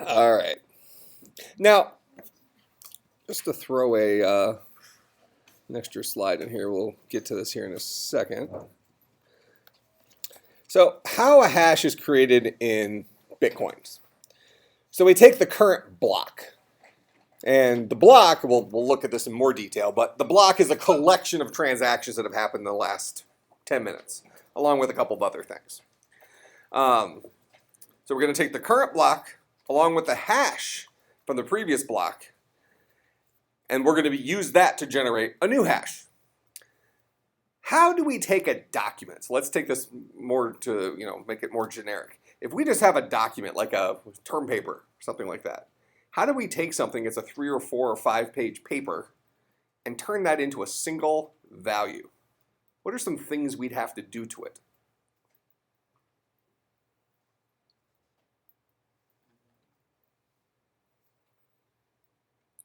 All right. Now, just to throw an extra slide in here, we'll get to this here in a second. So how a hash is created in Bitcoins. So we take the current block. And the block, we'll look at this in more detail, but the block is a collection of transactions that have happened in the last 10 minutes, along with a couple of other things. So we're going to take the current block along with the hash from the previous block, and we're going to use that to generate a new hash. How do we take a document? So let's take this more to, make it more generic. If we just have a document like a term paper or something like that, how do we take something that's a 3 or 4 or 5 page paper and turn that into a single value? What are some things we'd have to do to it?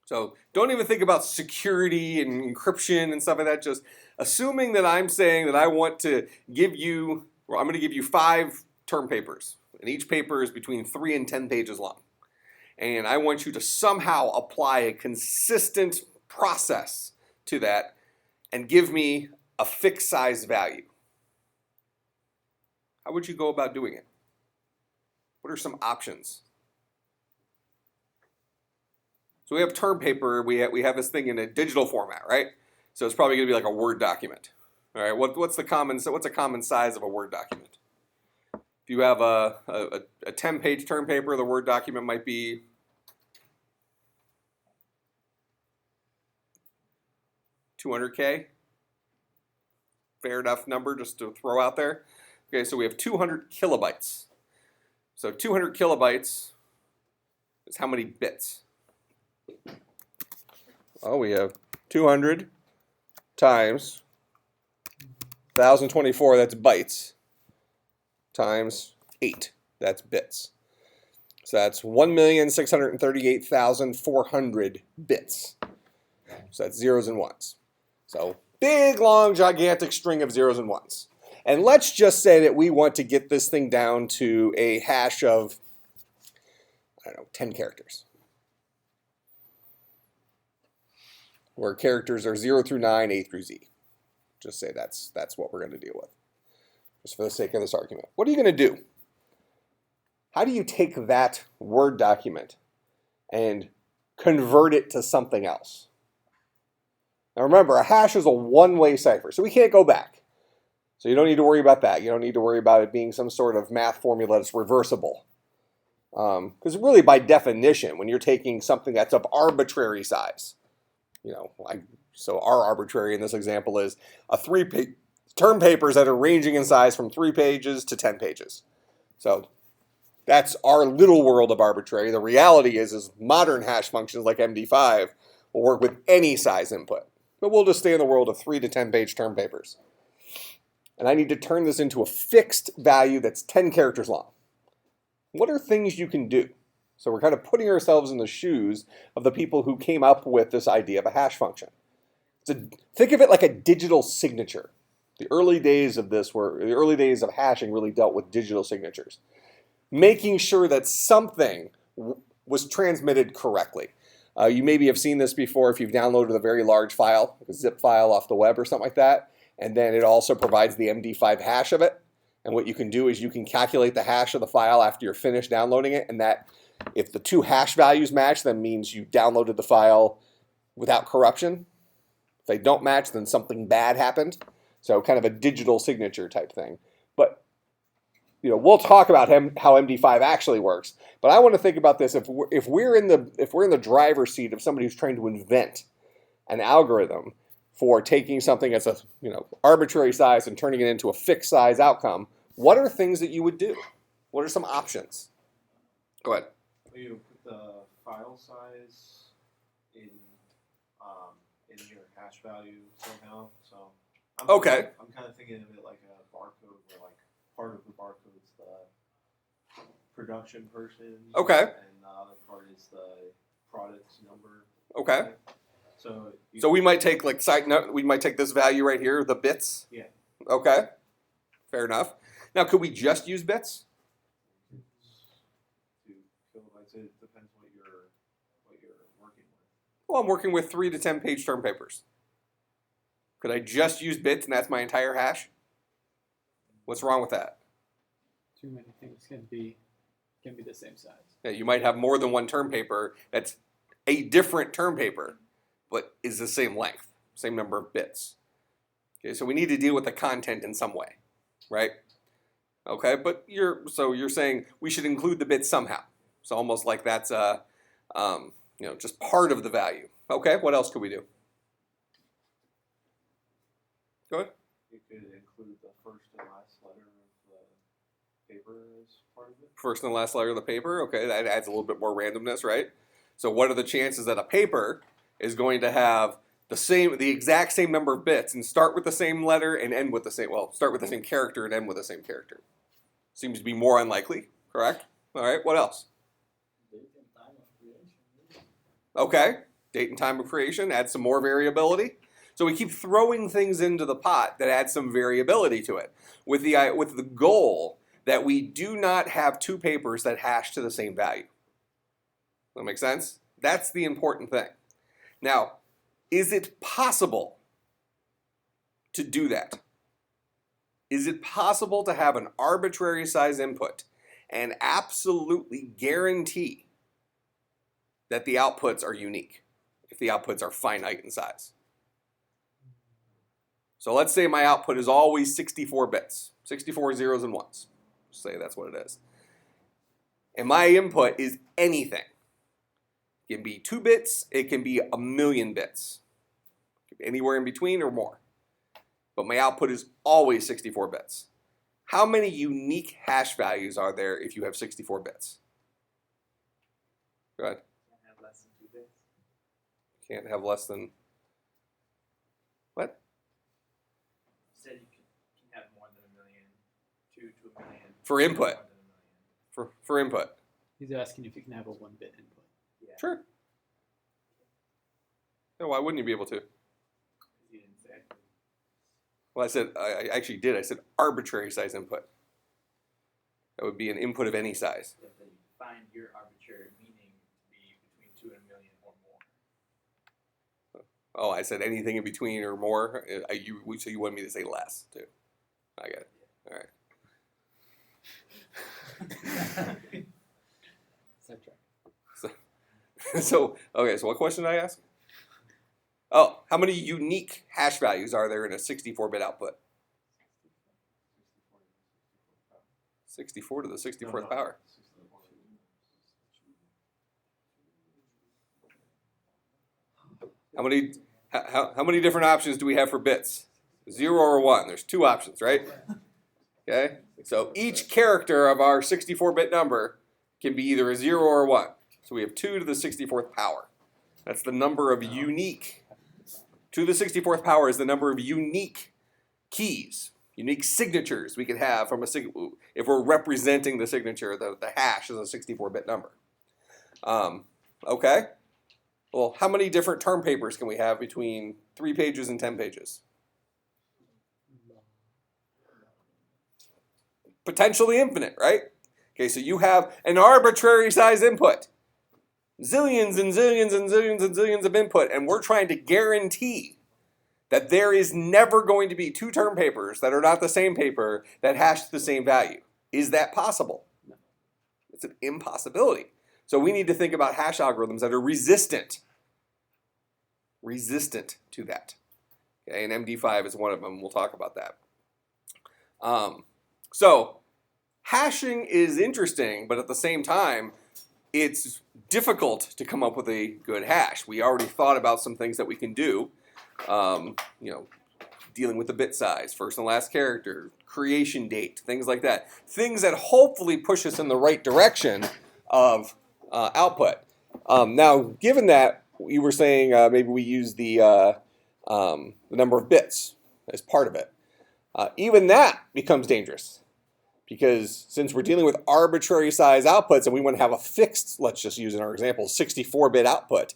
So don't even think about security and encryption and stuff like that. Just assuming that I'm saying that I want to give you, or I'm going to give you 5 term papers, and each paper is between 3 and 10 pages long. And I want you to somehow apply a consistent process to that and give me a fixed size value. How would you go about doing it? What are some options? So we have term paper, we have this thing in a digital format, right? So it's probably going to be like a Word document. All right, what's a common size of a Word document? If you have a 10-page term paper, the Word document might be 200K. Fair enough number just to throw out there. Okay, so we have 200 kilobytes. So 200 kilobytes is how many bits? Oh, we have 200 times 1024, that's bytes, times 8, that's bits. So that's 1,638,400 bits. So that's zeros and ones. So big, long, gigantic string of zeros and ones. And let's just say that we want to get this thing down to a hash of, 10 characters. Where characters are 0 through 9, A through Z. Just say that's what we're going to deal with, just for the sake of this argument. What are you going to do? How do you take that Word document and convert it to something else? Now remember, a hash is a one-way cipher, so we can't go back. So you don't need to worry about that. You don't need to worry about it being some sort of math formula that's reversible. Because really, by definition, when you're taking something that's of arbitrary size, so our arbitrary in this example is a 3-page term papers that are ranging in size from 3 pages to 10 pages. So that's our little world of arbitrary. The reality is modern hash functions like MD5 will work with any size input. But we'll just stay in the world of 3 to 10 page term papers. And I need to turn this into a fixed value that's 10 characters long. What are things you can do? So we're kind of putting ourselves in the shoes of the people who came up with this idea of a hash function. So think of it like a digital signature. The early days of hashing really dealt with digital signatures. Making sure that something was transmitted correctly. You maybe have seen this before if you've downloaded a very large file, like a zip file off the web or something like that, and then it also provides the MD5 hash of it. And what you can do is you can calculate the hash of the file after you're finished downloading it, and that if the 2 hash values match, that means you downloaded the file without corruption. If they don't match, then something bad happened. So kind of a digital signature type thing. But we'll talk about how MD5 actually works. But I want to think about this: if we're in the driver's seat of somebody who's trying to invent an algorithm for taking something that's a arbitrary size and turning it into a fixed size outcome, what are things that you would do? What are some options? Go ahead. You put the file size in your hash value somehow. So I'm kind of thinking of it like a barcode, where like part of the barcode is the production person. Okay. And the other part is the product number. Okay. So we might take we might take this value right here, the bits. Yeah. Okay. Fair enough. Now, could we just use bits? To kilobytes, it depends what you're working with. Well, I'm working with 3 to 10 page term papers. Could I just use bits and that's my entire hash? What's wrong with that? Too many things can be the same size. Yeah, you might have more than one term paper that's a different term paper, but is the same length, same number of bits. Okay, so we need to deal with the content in some way, right? Okay, but you're saying we should include the bits somehow. So almost like that's just part of the value. Okay, what else could we do? Go ahead. You could include the first and last letter of the paper as part of it. First and last letter of the paper. Okay, that adds a little bit more randomness, right? So what are the chances that a paper is going to have the exact same number of bits and start with the same letter and end with the same, start with the same character and end with the same character? Seems to be more unlikely, correct? All right, what else? Date and time of creation. Okay, date and time of creation, add some more variability. So we keep throwing things into the pot that add some variability to it with the goal that we do not have 2 papers that hash to the same value. That make sense? That's the important thing. Now, is it possible to do that? Is it possible to have an arbitrary size input and absolutely guarantee that the outputs are unique if the outputs are finite in size? So let's say my output is always 64 bits, 64 zeros and ones. Say that's what it is. And my input is anything. It can be 2 bits, it can be 1,000,000 bits. It can be anywhere in between or more. But my output is always 64 bits. How many unique hash values are there if you have 64 bits? Go ahead. Can't have less than 2 bits. Can't have less than what? You said you can have more than 1,000,000, 2 to 1,000,000. For input. More than 1,000,000. For input. He's asking if you can have a 1-bit input. Yeah. Sure. No, why wouldn't you be able to? You didn't say. Well, I actually did. I said arbitrary size input. That would be an input of any size. You have to find your arbitrary meaning to be between 2 and 1,000,000 or more. Oh, I said anything in between or more. So you wanted me to say less too. I get it. All right. Sidetrack. So what question did I ask? Oh, how many unique hash values are there in a 64-bit output? 64 to the 64th power. How many different options do we have for bits? 0 or 1. There's 2 options, right? Okay. So each character of our 64-bit number can be either a 0 or a 1. So we have 2 to the 64th power. That's the number of unique. 2 to the 64th power is the number of unique keys, unique signatures we could have from if we're representing the signature, the hash is a 64-bit number. Okay. Well, how many different term papers can we have between 3 pages and 10 pages? Potentially infinite, right? Okay, so you have an arbitrary size input. Zillions and zillions and zillions and zillions of input, and we're trying to guarantee that there is never going to be 2 term papers that are not the same paper that hash the same value. Is that possible? No. It's an impossibility. So we need to think about hash algorithms that are resistant to that. Okay, and MD5 is one of them. We'll talk about that. So hashing is interesting, but at the same time, it's difficult to come up with a good hash. We already thought about some things that we can do, dealing with the bit size, first and last character, creation date, things like that. Things that hopefully push us in the right direction of output. Now, given that, you were saying maybe we use the number of bits as part of it. Even that becomes dangerous. Because since we're dealing with arbitrary size outputs and we want to have a fixed, let's just use in our example, 64-bit output,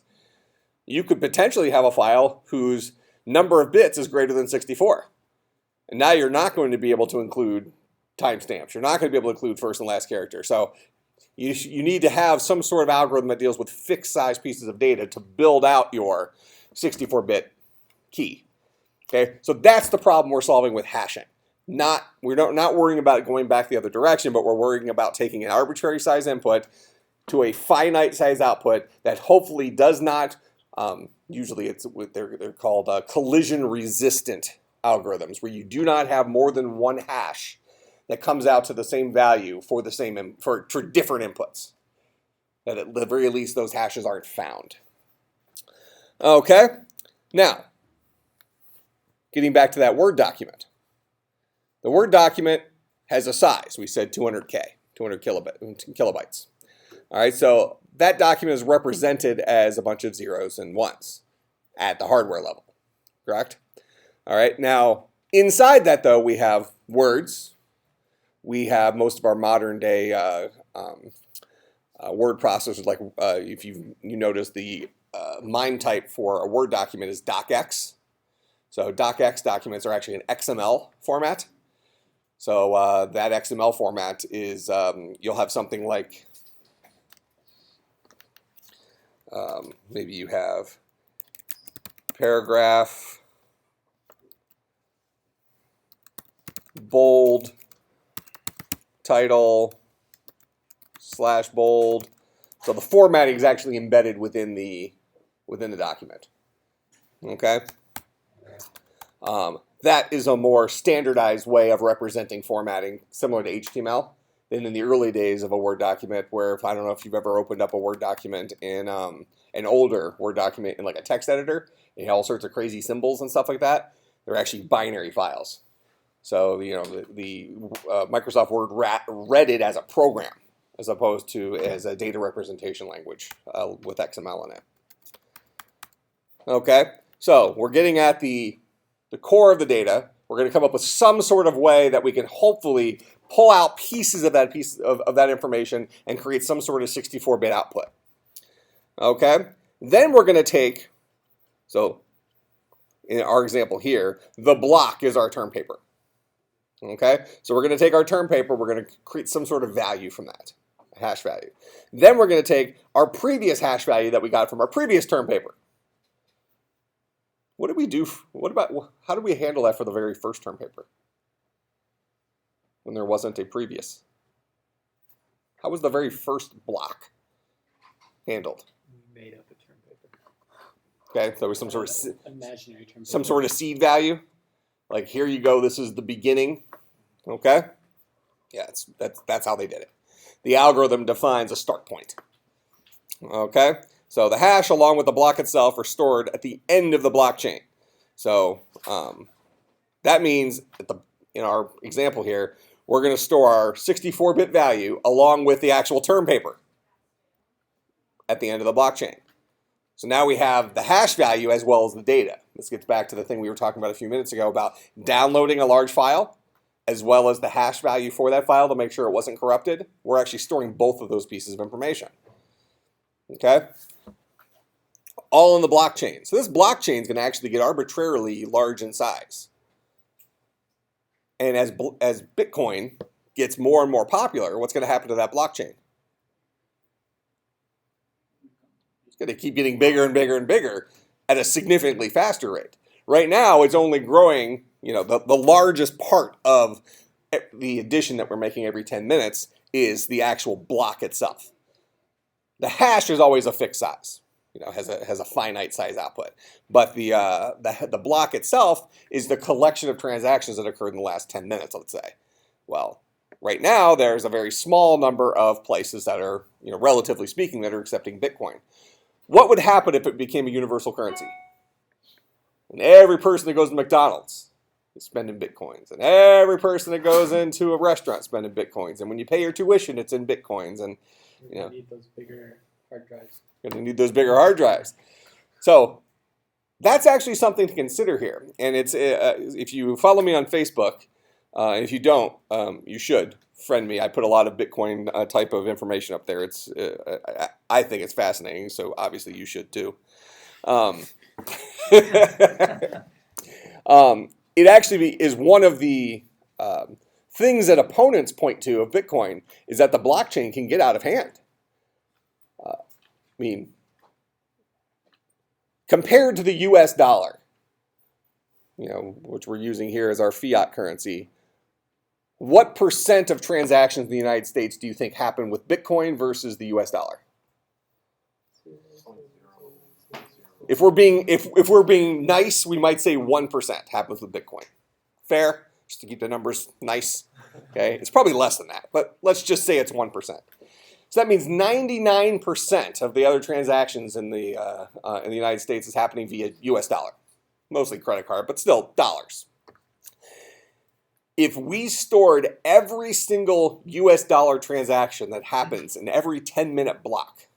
you could potentially have a file whose number of bits is greater than 64. And now you're not going to be able to include timestamps. You're not going to be able to include first and last character. So you need to have some sort of algorithm that deals with fixed size pieces of data to build out your 64-bit key. Okay, so that's the problem we're solving with hashing. We're not worrying about going back the other direction, but we're worrying about taking an arbitrary size input to a finite size output that hopefully does not, usually they're called collision resistant algorithms, where you do not have more than one hash that comes out to the same value for different inputs. That at the very least those hashes aren't found. Okay, now getting back to that Word document. The Word document has a size. We said 200 kilobytes. All right, so that document is represented as a bunch of zeros and ones at the hardware level, correct? All right, now inside that though, we have words. We have most of our modern day word processors, like if you notice the MIME type for a Word document is docx. So docx documents are actually an XML format. So that XML format is, you'll have something like, maybe you have paragraph, bold, title, /bold. So the formatting is actually embedded within the document. Okay. That is a more standardized way of representing formatting, similar to HTML, than in the early days of a Word document, where I don't know if you've ever opened up a Word document in an older Word document in like a text editor, and you have all sorts of crazy symbols and stuff like that. They're actually binary files. So the Microsoft Word read it as a program, as opposed to as a data representation language with XML in it. Okay, so we're getting at the core of the data. We're going to come up with some sort of way that we can hopefully pull out pieces of that information and create some sort of 64-bit output. Okay, then we're going to take, so in our example here, the block is our term paper. Okay, so we're going to take our term paper, we're going to create some sort of value from that, a hash value. Then we're going to take our previous hash value that we got from our previous term paper. What did we do? How did we handle that for the very first term paper when there wasn't a previous? How was the very first block handled? We made up a term paper. Okay, so there was some sort of imaginary term paper. Some sort of seed value. Like, here you go, this is the beginning. Okay? Yeah, that's how they did it. The algorithm defines a start point. Okay? So the hash along with the block itself are stored at the end of the blockchain. So that means that in our example here, we're going to store our 64-bit value along with the actual term paper at the end of the blockchain. So now we have the hash value as well as the data. This gets back to the thing we were talking about a few minutes ago about downloading a large file as well as the hash value for that file to make sure it wasn't corrupted. We're actually storing both of those pieces of information. Okay? All in the blockchain. So this blockchain is going to actually get arbitrarily large in size. And as Bitcoin gets more and more popular, what's going to happen to that blockchain? It's going to keep getting bigger and bigger and bigger at a significantly faster rate. Right now, it's only growing, the largest part of the addition that we're making every 10 minutes is the actual block itself. The hash is always a fixed size, has a finite size output. But the block itself is the collection of transactions that occurred in the last 10 minutes, let's say. Well, right now, there's a very small number of places that are, relatively speaking, that are accepting Bitcoin. What would happen if it became a universal currency? And every person that goes to McDonald's is spending Bitcoins. And every person that goes into a restaurant is spending Bitcoins. And when you pay your tuition, it's in Bitcoins. And You're going to need those bigger hard drives. You're going to need those bigger hard drives. So that's actually something to consider here. And it's if you follow me on Facebook, and if you don't, you should friend me. I put a lot of Bitcoin type of information up there. It's I think it's fascinating, so obviously you should too. It actually is one of the things that opponents point to of Bitcoin is that the blockchain can get out of hand. I mean, compared to the US dollar, which we're using here as our fiat currency, what % of transactions in the United States do you think happen with Bitcoin versus the US dollar? If we're being nice, we might say 1% happens with Bitcoin. Fair? Just to keep the numbers nice. Okay, it's probably less than that, but let's just say it's 1%. So that means 99% of the other transactions in the United States is happening via US dollar, mostly credit card, but still dollars. If we stored every single US dollar transaction that happens in every 10-minute block,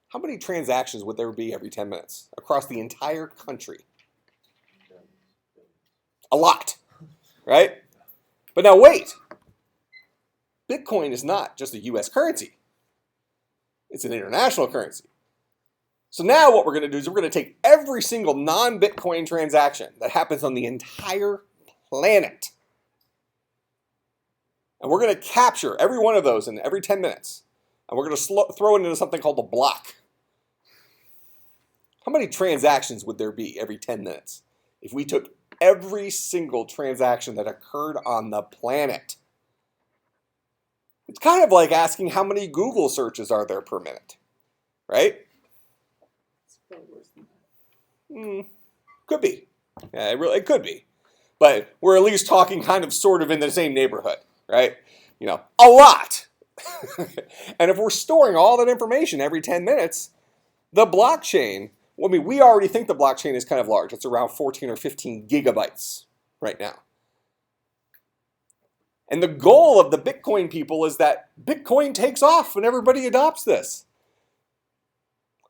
how many transactions would there be every 10 minutes across the entire country? A lot, right? But now wait. Bitcoin is not just a US currency. It's an international currency. So now what we're going to do is we're going to take every single non-Bitcoin transaction that happens on the entire planet, and we're going to capture every one of those in every 10 minutes. And we're going to throw it into something called a block. How many transactions would there be every 10 minutes if we took every single transaction that occurred on the planet? It's kind of like asking how many Google searches are there per minute, right? It's probably worse than that. Could be. Yeah, it could be. But we're at least talking kind of sort of in the same neighborhood, right? A lot. And if we're storing all that information every 10 minutes, the blockchain, we already think the blockchain is kind of large. It's around 14 or 15 gigabytes right now. And the goal of the Bitcoin people is that Bitcoin takes off and everybody adopts this.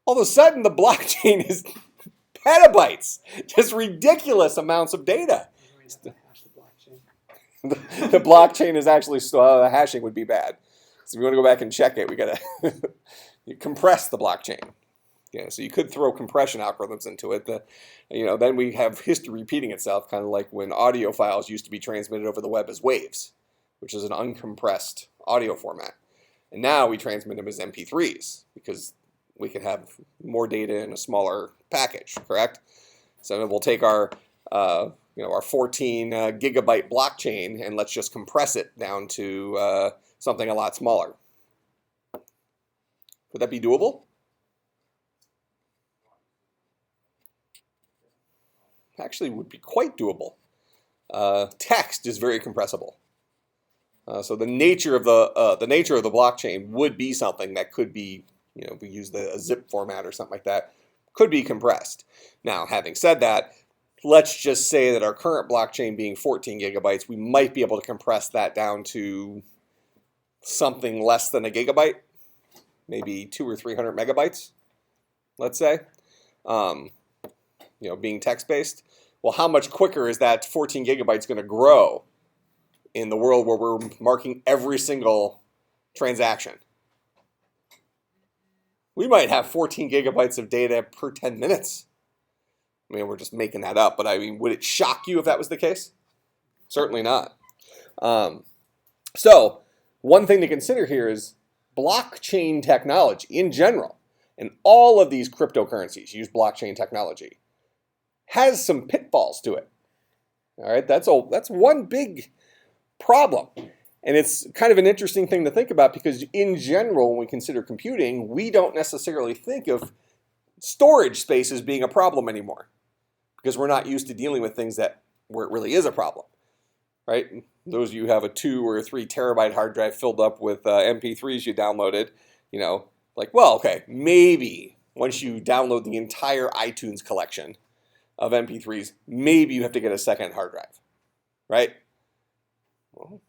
All of a sudden, the blockchain is petabytes, just ridiculous amounts of data. The blockchain is actually the hashing would be bad. So if you want to go back and check it, we got to compress the blockchain. Yeah, so you could throw compression algorithms into it. Then we have history repeating itself, kind of like when audio files used to be transmitted over the web as waves, which is an uncompressed audio format. And now we transmit them as MP3s because we can have more data in a smaller package, correct? So we'll take our 14 gigabyte blockchain and let's just compress it down to something a lot smaller. Would that be doable? Actually, would be quite doable. Text is very compressible. So the nature of the blockchain would be something that could be, if we use a zip format or something like that, could be compressed. Now, having said that, let's just say that our current blockchain being 14 gigabytes, we might be able to compress that down to something less than a gigabyte, maybe 200 or 300 megabytes, let's say, being text-based. Well, how much quicker is that 14 gigabytes going to grow in the world where we're marking every single transaction? We might have 14 gigabytes of data per 10 minutes. We're just making that up, but would it shock you if that was the case? Certainly not. So one thing to consider here is blockchain technology in general, and all of these cryptocurrencies use blockchain technology, has some pitfalls to it. All right, that's one big problem. And it's kind of an interesting thing to think about because in general, when we consider computing, we don't necessarily think of storage space as being a problem anymore because we're not used to dealing with things where it really is a problem, right? Those of you who have a 2 or 3 terabyte hard drive filled up with MP3s you downloaded, okay, maybe once you download the entire iTunes collection of MP3s, maybe you have to get a second hard drive, right? Well,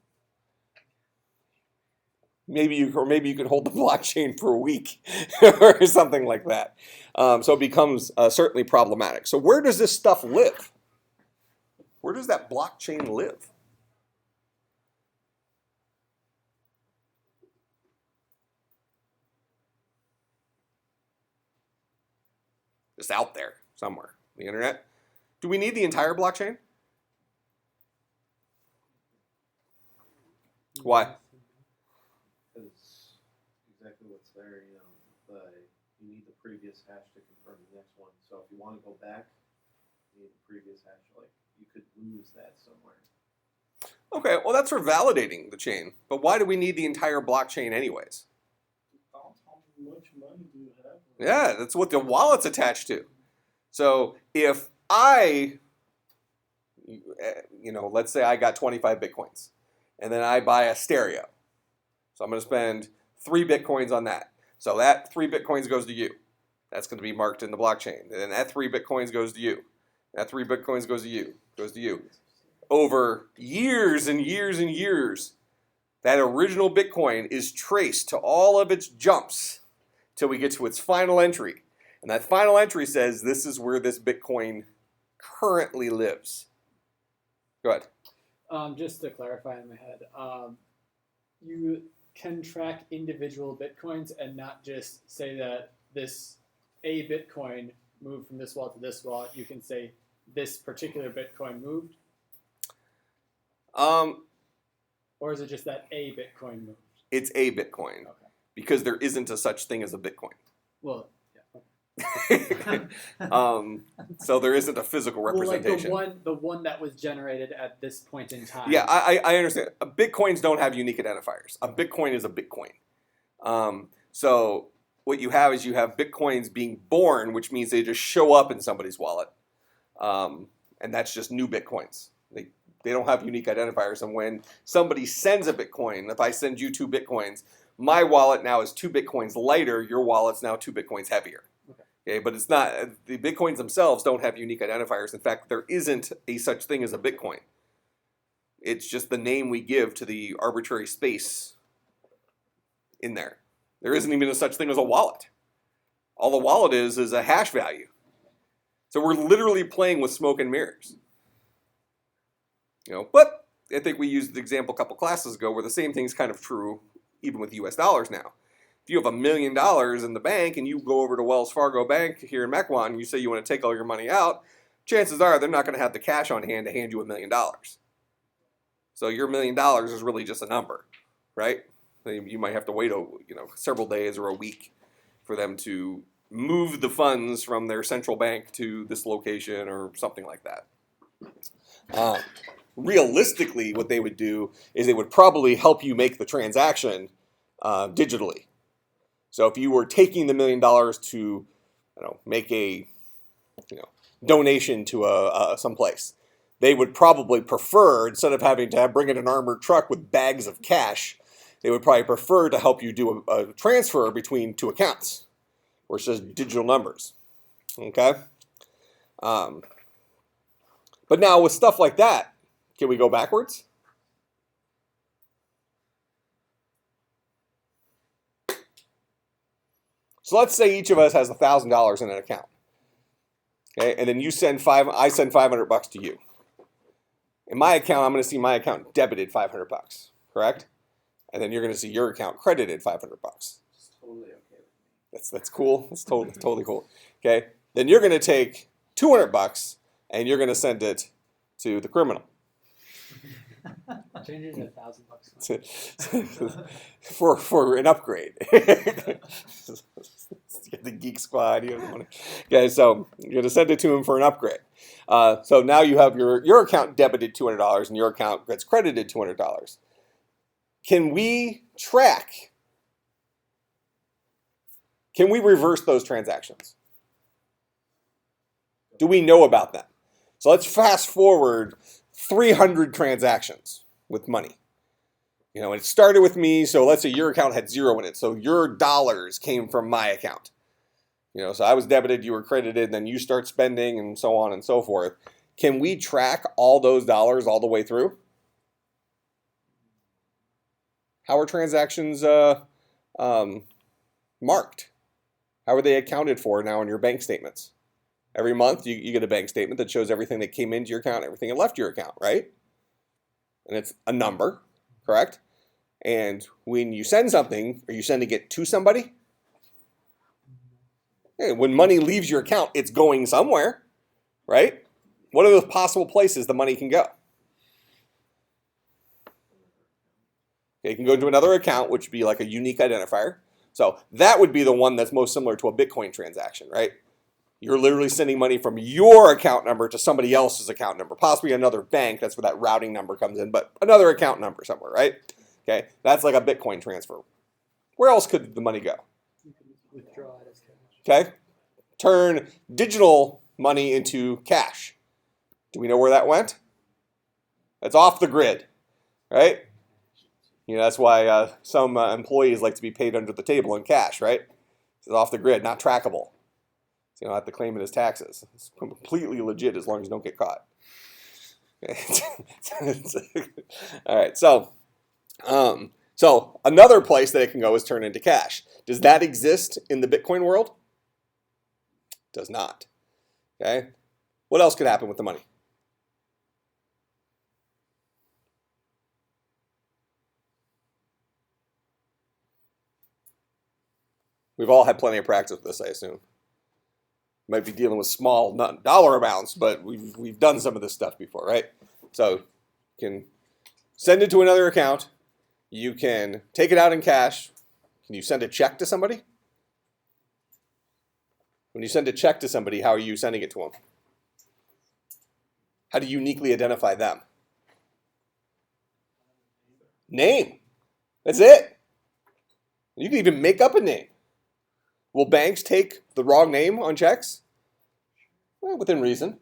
maybe you could hold the blockchain for a week or something like that. So it becomes certainly problematic. So where does this stuff live? Where does that blockchain live? Just out there somewhere, the internet. Do we need the entire blockchain? Why? Because exactly what's there, you need the previous hash to confirm the next one. So if you want to go back, you need the previous hash. Like you could lose that somewhere. Okay, well that's for validating the chain. But why do we need the entire blockchain anyways? How much money do you have? Yeah, that's what the wallet's attached to. So if I, let's say I got 25 Bitcoins and then I buy a stereo. So I'm going to spend 3 Bitcoins on that. So that 3 Bitcoins goes to you. That's going to be marked in the blockchain. And then that 3 Bitcoins goes to you. That 3 Bitcoins goes to you. Goes to you. Over years and years and years, that original Bitcoin is traced to all of its jumps till we get to its final entry. And that final entry says this is where this Bitcoin currently lives. Go ahead. Just to clarify in my head, you can track individual Bitcoins and not just say that a Bitcoin moved from this wallet to this wallet. You can say this particular Bitcoin moved. Or is it just that a Bitcoin moved? It's a Bitcoin. Okay. Because there isn't a such thing as a Bitcoin. Well, So there isn't a physical representation. Well, like the one that was generated at this point in time. Yeah, I understand. Bitcoins don't have unique identifiers. A Bitcoin is a Bitcoin. So what you have is you have Bitcoins being born, which means they just show up in somebody's wallet. And that's just new Bitcoins. They don't have unique identifiers. And when somebody sends a Bitcoin, if I send you 2 Bitcoins, my wallet now is 2 Bitcoins lighter. Your wallet's now 2 Bitcoins heavier. Okay, but it's not, the Bitcoins themselves don't have unique identifiers. In fact, there isn't a such thing as a Bitcoin. It's just the name we give to the arbitrary space in there. There isn't even a such thing as a wallet. All the wallet is a hash value. So we're literally playing with smoke and mirrors. But I think we used the example a couple classes ago where the same thing's kind of true even with US dollars now. If you have $1 million in the bank and you go over to Wells Fargo Bank here in Mequon and you say you want to take all your money out, chances are they're not going to have the cash on hand to hand you $1 million. So your $1 million is really just a number, right? You might have to wait several days or a week for them to move the funds from their central bank to this location or something like that. Realistically, what they would do is they would probably help you make the transaction digitally. So if you were taking the $1 million to, make a, donation to someplace, they would probably prefer, instead of having to bring in an armored truck with bags of cash, they would probably prefer to help you do a transfer between 2 accounts, where it's just digital numbers. Okay. But now with stuff like that, can we go backwards? So let's say each of us has $1,000 in an account. Okay, and then I send $500 to you. In my account, I'm going to see my account debited $500, correct? And then you're going to see your account credited $500. It's totally okay with me. That's cool. That's totally cool. Okay, then you're going to take $200 and you're going to send it to the criminal. Change it to $1,000. for an upgrade. Get the Geek Squad. Okay, so you're going to send it to him for an upgrade. So now you have your account debited $200 and your account gets credited $200. Can we track? Can we reverse those transactions? Do we know about them? So let's fast forward 300 transactions with money. It started with me, so let's say your account had 0 in it. So your dollars came from my account. So I was debited, you were credited, then you start spending and so on and so forth. Can we track all those dollars all the way through? How are transactions marked? How are they accounted for now in your bank statements? Every month you get a bank statement that shows everything that came into your account, everything that left your account, right? And it's a number, correct? And when you send something, are you sending it to somebody? Hey, when money leaves your account, it's going somewhere, right? What are the possible places the money can go? Okay, you can go into another account, which would be like a unique identifier. So that would be the one that's most similar to a Bitcoin transaction, right? You're literally sending money from your account number to somebody else's account number, possibly another bank. That's where that routing number comes in, but another account number somewhere, right? Okay, that's like a Bitcoin transfer. Where else could the money go? You can withdraw it as cash. Okay, turn digital money into cash. Do we know where that went? That's off the grid, right? You know, that's why some employees like to be paid under the table in cash, right? It's off the grid, not trackable. So you don't have to claim it as taxes. It's completely legit as long as you don't get caught. All right, so another place that it can go is turn into cash. Does that exist in the Bitcoin world? Does not. Okay. What else could happen with the money? We've all had plenty of practice with this, I assume. Might be dealing with small dollar amounts, but we've done some of this stuff before, right? So you can send it to another account. You can take it out in cash. Can you send a check to somebody? When you send a check to somebody, how are you sending it to them? How do you uniquely identify them? Name. That's it. You can even make up a name. Will banks take the wrong name on checks? Well, within reason,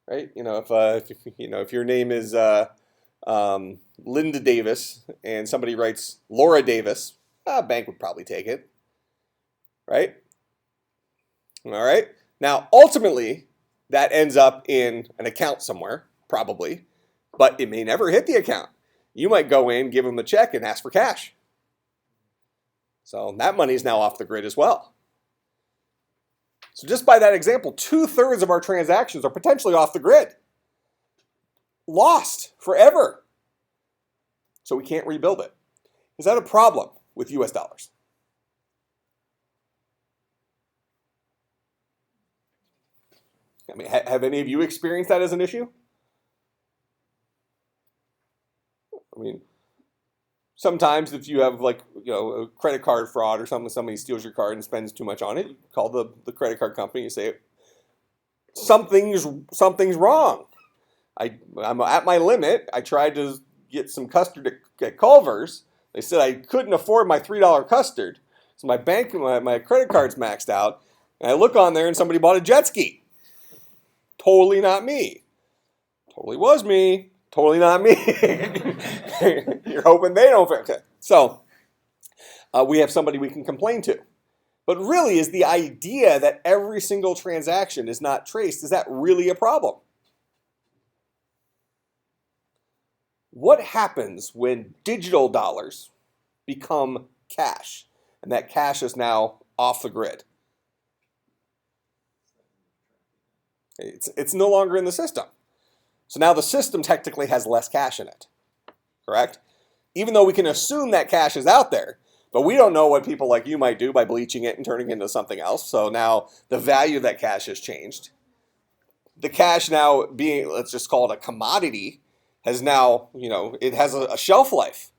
right? You know, if your name is Linda Davis and somebody writes Laura Davis, a bank would probably take it, right? All right. Now, ultimately, that ends up in an account somewhere, probably, but it may never hit the account. You might go in, give them the check, and ask for cash. So that money is now off the grid as well. So just by that example, 2/3 of our transactions are potentially off the grid. Lost forever. So we can't rebuild it. Is that a problem with US dollars? I mean, have any of you experienced that as an issue? I mean, sometimes if you have a credit card fraud or something, somebody steals your card and spends too much on it, you call the credit card company and say, something's wrong. I'm at my limit. I tried to get some custard at Culver's. They said I couldn't afford my $3 custard. So my credit card's maxed out. And I look on there and somebody bought a jet ski. Totally not me. Totally was me. Totally not me. You're hoping they don't. Okay. So we have somebody we can complain to. But really, is the idea that every single transaction is not traced, is that really a problem? What happens when digital dollars become cash and that cash is now off the grid? It's no longer in the system. So now the system technically has less cash in it, correct? Even though we can assume that cash is out there, but we don't know what people like you might do by bleaching it and turning it into something else. So now the value of that cash has changed. The cash now being, let's just call it a commodity, has now, it has a shelf life.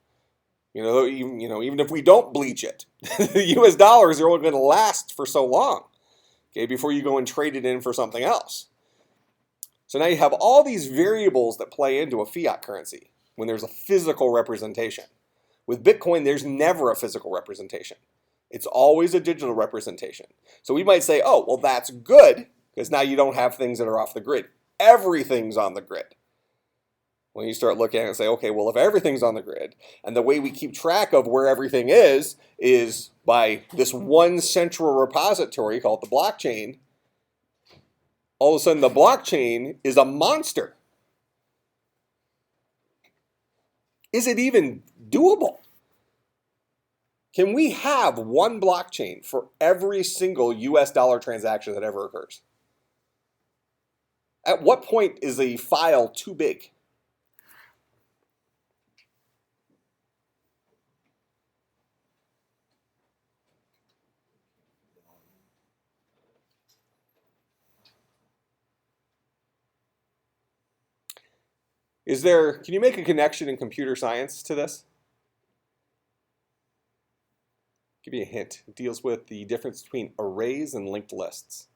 Even if we don't bleach it, the US dollars are only going to last for so long, okay, before you go and trade it in for something else. So now you have all these variables that play into a fiat currency when there's a physical representation. With Bitcoin, there's never a physical representation. It's always a digital representation. So we might say, oh, well, that's good, because now you don't have things that are off the grid. Everything's on the grid. When you start looking at it and say, okay, well, if everything's on the grid, and the way we keep track of where everything is by this one central repository called the blockchain, all of a sudden the blockchain is a monster. Is it even doable? Can we have one blockchain for every single US dollar transaction that ever occurs? At what point is a file too big? Can you make a connection in computer science to this? give you a hint. It deals with the difference between arrays and linked lists.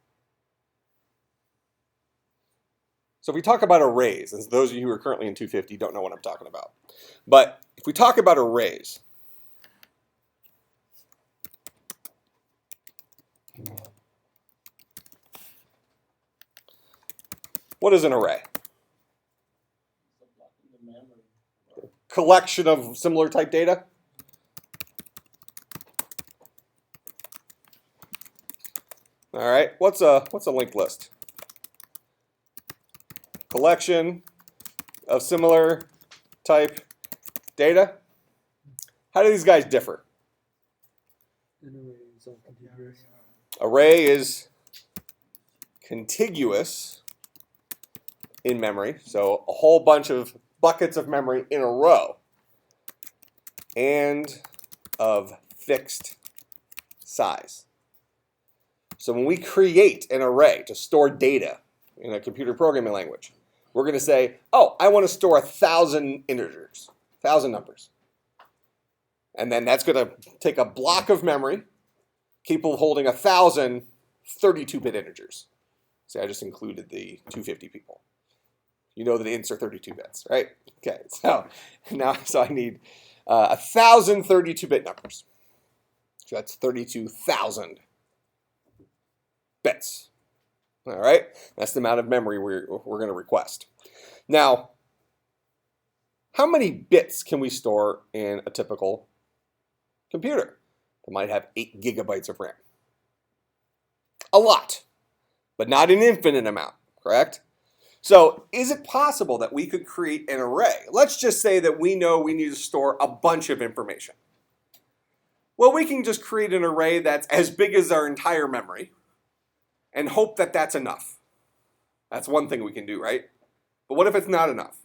So if we talk about arrays, and those of you who are currently in 250 don't know what I'm talking about, but if we talk about arrays, what is an array? The memory. Collection of similar type data? All right, what's a linked list? Collection of similar type data. How do these guys differ? Array is contiguous in memory, so a whole bunch of buckets of memory in a row, and of fixed size. So when we create an array to store data in a computer programming language, we're going to say, oh, I want to store 1,000 integers, 1,000 numbers. And then that's going to take a block of memory capable of holding 1,000 32-bit integers. See, I just included the 250 people. You know that ints are 32 bits, right? Okay, so I need 1,000 32-bit numbers. So that's 32,000 bits. All right, that's the amount of memory we're going to request. Now, how many bits can we store in a typical computer? It might have 8 gigabytes of RAM. A lot, but not an infinite amount, correct? So is it possible that we could create an array? Let's just say that we know we need to store a bunch of information. Well, we can just create an array that's as big as our entire memory and hope that that's enough. That's one thing we can do, right? But what if it's not enough?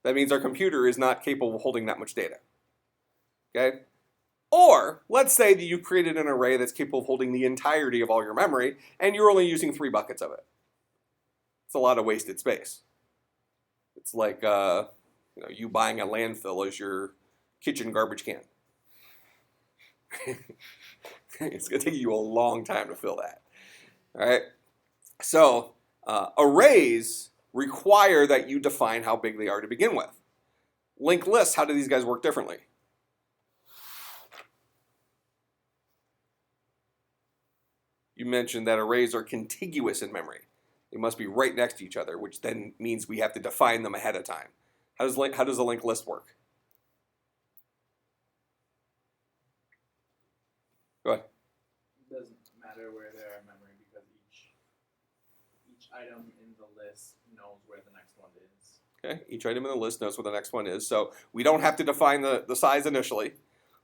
That means our computer is not capable of holding that much data. Okay? Or let's say that you created an array that's capable of holding the entirety of all your memory and you're only using 3 buckets of it. It's a lot of wasted space. It's like you buying a landfill as your kitchen garbage can. It's going to take you a long time to fill that. All right. So arrays require that you define how big they are to begin with. Linked lists, how do these guys work differently? You mentioned that arrays are contiguous in memory. They must be right next to each other, which then means we have to define them ahead of time. How does a linked list work? Go ahead. It doesn't matter where they are in memory because each item in the list knows where the next one is. Okay, each item in the list knows where the next one is. So we don't have to define the size initially.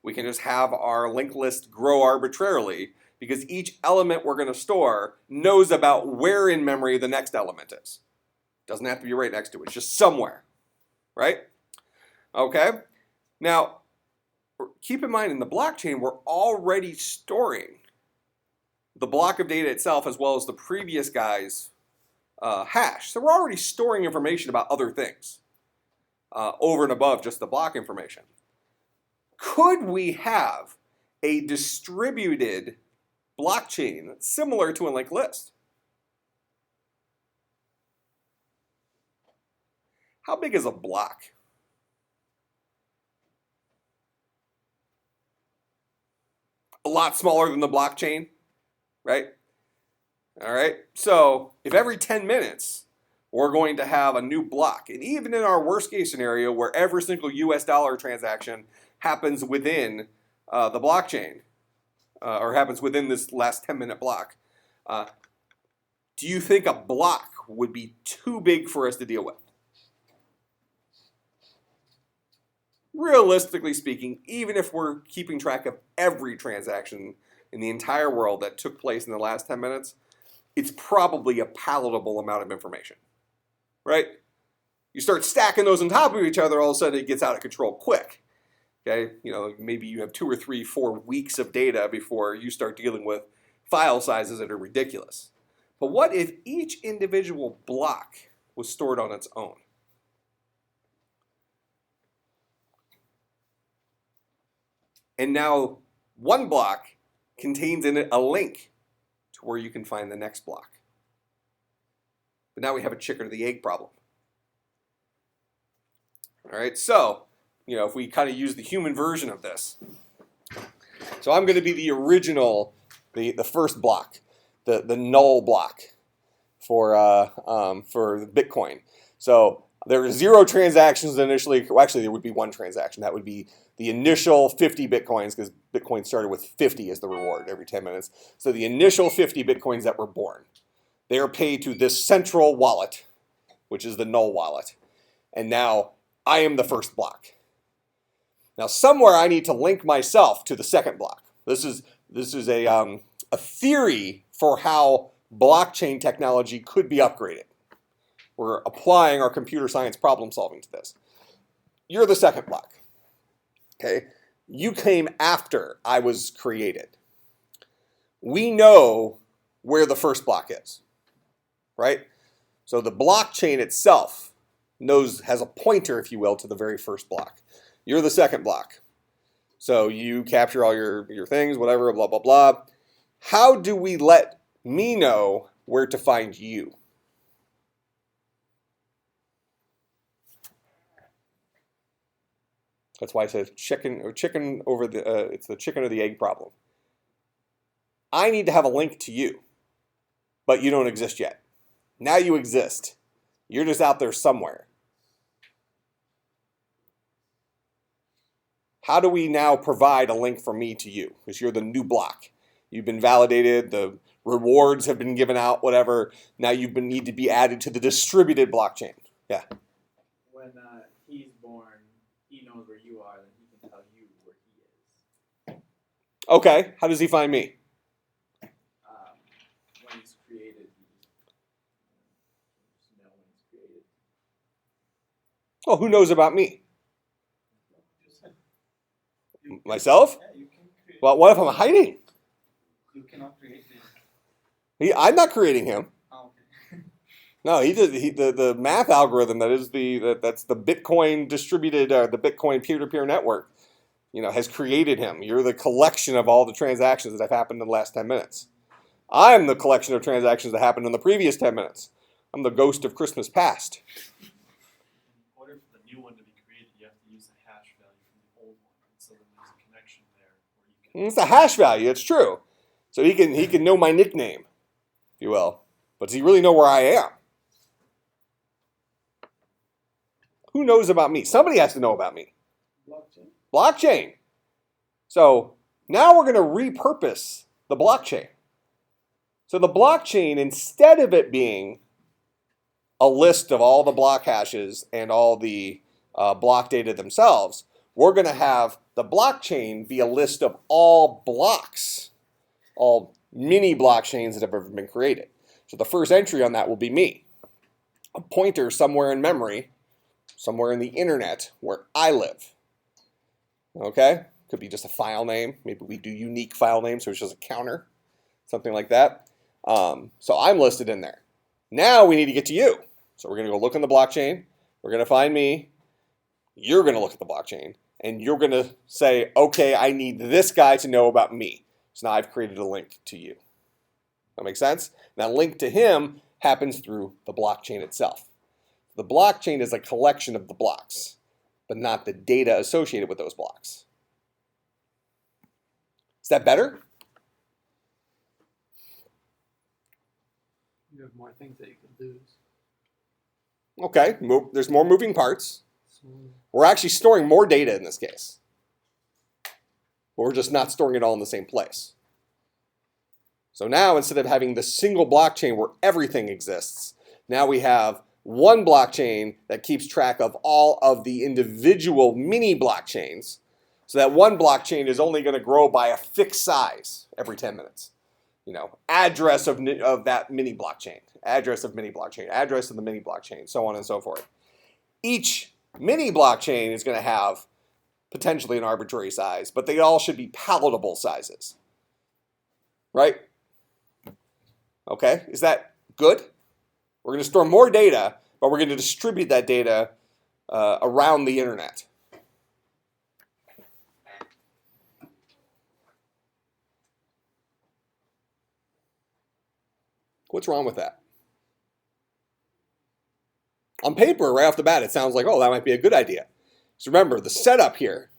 We can just have our linked list grow arbitrarily because each element we're going to store knows about where in memory the next element is. Doesn't have to be right next to it, it's just somewhere, right? Okay, now keep in mind in the blockchain we're already storing the block of data itself as well as the previous guy's hash. So we're already storing information about other things over and above just the block information. Could we have a distributed blockchain similar to a linked list? How big is a block? A lot smaller than the blockchain, right? All right, so if every 10 minutes we're going to have a new block, and even in our worst case scenario where every single US dollar transaction happens within the blockchain, or happens within this last 10-minute block, do you think a block would be too big for us to deal with? Realistically speaking, even if we're keeping track of every transaction in the entire world that took place in the last 10 minutes, it's probably a palatable amount of information, right? You start stacking those on top of each other, all of a sudden it gets out of control quick. Okay, maybe you have 2 or 3, 4 weeks of data before you start dealing with file sizes that are ridiculous. But what if each individual block was stored on its own? And now One block contains in it a link to where you can find the next block. But now we have a chicken or the egg problem. All right, so, if we kind of use the human version of this. So I'm going to be the original, the first block, the null block for Bitcoin. So there are 0 transactions initially. Well, actually, there would be 1 transaction. That would be the initial 50 Bitcoins, because Bitcoin started with 50 as the reward every 10 minutes. So the initial 50 Bitcoins that were born, they are paid to this central wallet, which is the null wallet. And now I am the first block. Now somewhere I need to link myself to the second block. This is a theory for how blockchain technology could be upgraded. We're applying our computer science problem solving to this. You're the second block. Okay? You came after I was created. We know where the first block is, right? So the blockchain itself has a pointer, if you will, to the very first block. You're the second block. So you capture all your things, whatever, blah, blah, blah. How do we let me know where to find you? That's why I said chicken over the, it's the chicken or the egg problem. I need to have a link to you, but you don't exist yet. Now you exist. You're just out there somewhere. How do we now provide a link from me to you? Because you're the new block. You've been validated, the rewards have been given out, whatever. Now you need to be added to the distributed blockchain. Yeah. When he's born, he knows where you are, then he can tell you where he is. Okay, how does he find me? When he's created, just know when he's created. Oh, who knows about me? Myself? Yeah, you can create. Well, what if I'm hiding? You cannot create it. I'm not creating him. Oh, okay. No, the math algorithm that's the Bitcoin distributed, the Bitcoin peer-to-peer network, has created him. You're the collection of all the transactions that have happened in the last 10 minutes. I'm the collection of transactions that happened in the previous 10 minutes. I'm the ghost of Christmas past. In order for the new one to be created, you have to use the hash value from the old one. And so then there's a connection there where you can. It's the hash value. It's true. So he can know my nickname, if you will. But does he really know where I am? Who knows about me? Somebody has to know about me. Blockchain. So now we're going to repurpose the blockchain. So the blockchain, instead of it being a list of all the block hashes and all the block data themselves, we're going to have the blockchain be a list of all blocks, all mini blockchains that have ever been created. So the first entry on that will be me, a pointer somewhere in memory, somewhere in the internet where I live. Okay? Could be just a file name. Maybe we do unique file names, so it's just a counter, something like that. So I'm listed in there. Now we need to get to you. So we're going to go look in the blockchain. We're going to find me. You're going to look at the blockchain. And you're going to say, okay, I need this guy to know about me. So now I've created a link to you. That makes sense? That link to him happens through the blockchain itself. The blockchain is a collection of the blocks, but not the data associated with those blocks. Is that better? You have more things that you can lose. Okay, there's more moving parts. We're actually storing more data in this case. But we're just not storing it all in the same place. So now instead of having the single blockchain where everything exists, now we have one blockchain that keeps track of all of the individual mini blockchains. So that one blockchain is only going to grow by a fixed size every 10 minutes. Address of that mini blockchain, address of mini blockchain, address of the mini blockchain, so on and so forth. Each mini blockchain is going to have potentially an arbitrary size, but they all should be palatable sizes. Right? Okay, is that good? We're going to store more data, but we're going to distribute that data around the internet. What's wrong with that? On paper, right off the bat, it sounds like, oh, that might be a good idea. So remember, the setup here,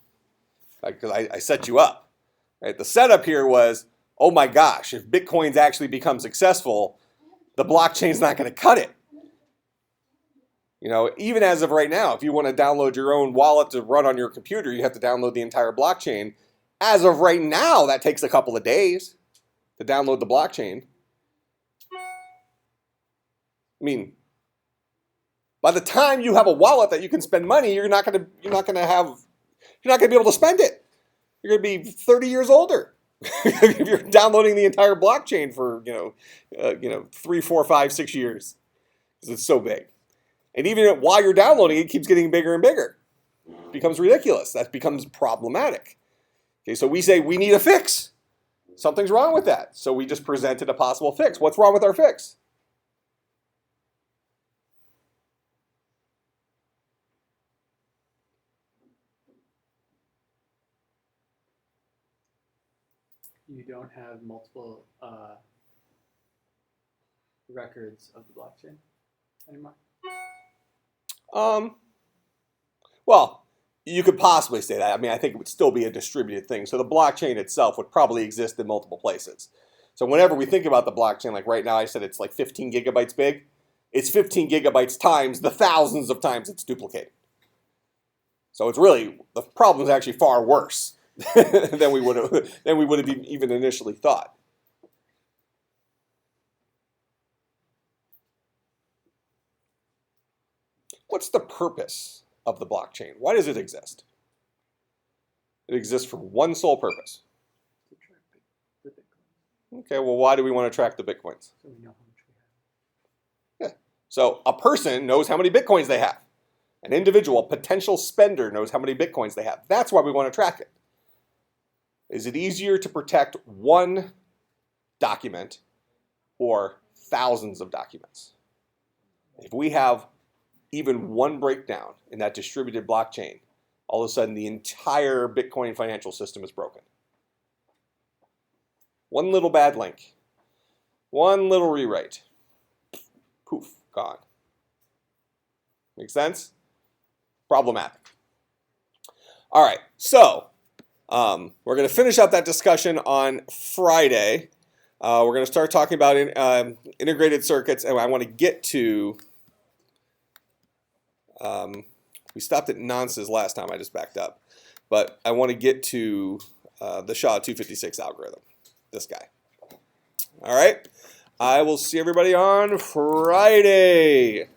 because I set you up, right? The setup here was, oh my gosh, if Bitcoins actually become successful, the blockchain's not going to cut it. You know, even as of right now, if you want to download your own wallet to run on your computer, you have to download the entire blockchain. As of right now, that takes a couple of days to download the blockchain. I mean, by the time you have a wallet that you can spend money, you're not going to be able to spend it. You're going to be 30 years older if you're downloading the entire blockchain for 3, 4, 5, 6 years because it's so big. And even while you're downloading, it keeps getting bigger and bigger. It becomes ridiculous. That becomes problematic. Okay, so we say we need a fix. Something's wrong with that. So we just presented a possible fix. What's wrong with our fix? You don't have multiple records of the blockchain anymore. Well, you could possibly say that. I mean, I think it would still be a distributed thing. So the blockchain itself would probably exist in multiple places. So whenever we think about the blockchain, like right now I said it's like 15 gigabytes big. It's 15 gigabytes times the thousands of times it's duplicated. So it's really, the problem is actually far worse than we would have even initially thought. What's the purpose of the blockchain? Why does it exist? It exists for one sole purpose. To track the Bitcoin. Okay, well, why do we want to track the Bitcoins? So we know how much we have. Yeah. So a person knows how many Bitcoins they have. An individual, potential spender, knows how many Bitcoins they have. That's why we want to track it. Is it easier to protect one document or thousands of documents? If we have even one breakdown in that distributed blockchain, all of a sudden the entire Bitcoin financial system is broken. One little bad link, one little rewrite, poof, gone. Make sense? Problematic. All right, so we're going to finish up that discussion on Friday. We're going to start talking about integrated circuits, and I want to get to we stopped at nonces last time. I just backed up. But I want to get to the SHA-256 algorithm, this guy. All right. I will see everybody on Friday.